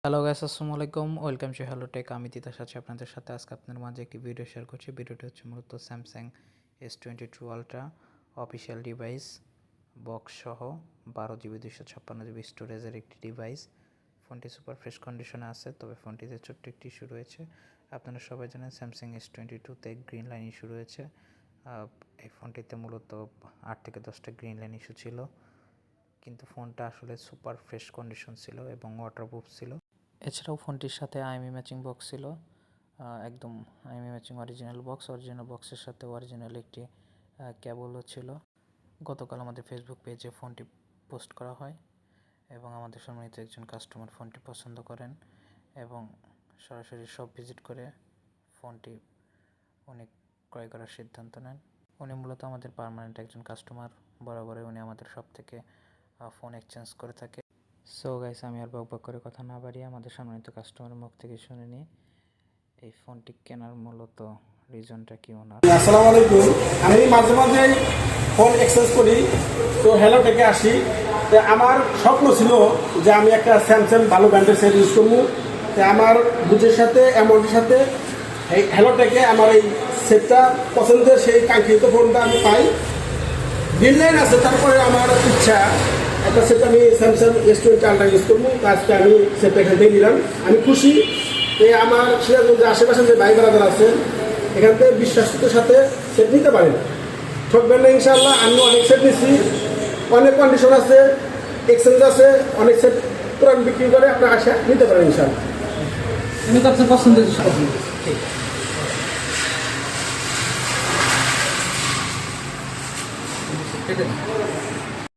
Hello guys, আসসালামু আলাইকুম। Welcome to hello tech. আমি তিতাস আছি আপনাদের সাথে। আজকে আপনার মাঝে একটি ভিডিও শেয়ার করছি। ভিডিওটি হচ্ছে মূলত Samsung S22 ultra official device box সহ 12 GB 256 GB স্টোরেজের একটি ডিভাইস। ফোনটি সুপার ফ্রেশ কন্ডিশনে আছে, তবে ফোনটিতে ছোট্ট একটি ইস্যু রয়েছে। আপনারা সবাই জানেন স্যামসাং S22-তে গ্রিন লাইন ইস্যু রয়েছে। এই ফোনটিতে মূলত 8 থেকে 10টা গ্রিন লাইন ইস্যু ছিল, কিন্তু ফোনটা আসলে সুপার ফ্রেশ কন্ডিশন ছিল এবং ওয়াটারপ্রুফ ছিল। এছাড়াও ফোনটির সাথে আইএমই ম্যাচিং বক্স ছিল, একদম আইএমই ম্যাচিং অরিজিনাল বক্সের সাথে অরিজিনাল একটি কেবলও ছিল। গতকাল আমাদের ফেসবুক পেজে ফোনটি পোস্ট করা হয় এবং আমাদের সম্মানিত একজন কাস্টমার ফোনটি পছন্দ করেন এবং সরাসরি শপ ভিজিট করে ফোনটি উনি ক্রয় করার সিদ্ধান্ত নেন। উনি মূলত আমাদের পার্মানেন্ট একজন কাস্টমার, বরাবরই উনি আমাদের শপ থেকে ফোন এক্সচেঞ্জ করে থাকে। সো গাইস, আমি আর বকবক করে কথা না বাড়িয়ে আমাদের সম্মানিত কাস্টমারের মুখ থেকে শুনে নিই এই ফোনটি কেনার মূলত রিজনটা কি ওনার। আসসালামু আলাইকুম। আমি মাঝে মাঝে ফোন এক্সচেঞ্জ করি, তো হ্যালো থেকে আসি। তো আমার স্বপ্ন ছিল যে আমি একটা স্যামসাং ভালো ব্র্যান্ডের সেট ইউজ করবো। তো আমার বুঝের সাথে অ্যামাউন্টের সাথে এই হ্যালো থেকে আমার এই সেটটা পছন্দের, সেই কাঙ্ক্ষিত ফোনটা আমি পাই। গ্রিন লাইন আছে, তারপরে আমার ইচ্ছা একটা সেট আমি স্যামসাং S22 আলট্রা ইউজ করবো। আজকে আমি সেটটা এখান থেকে নিলাম, আমি খুশি। তো আমার সিরাজগঞ্জের আশেপাশে যে ভাই ব্রাদার আছেন, এখান থেকে বিশ্বাসের সাথে সেট নিতে পারেন, ঠকবেন না ইনশাআল্লাহ। আমি অনেক সেট নিচ্ছি, অনেক কন্ডিশন আছে, এক্সচেঞ্জ আছে, অনেক সেট পুরান বিক্রি করে আপনার আসা নিতে পারেন ইনশাআল্লাহ। আমি তো আপনার পছন্দের ঠিক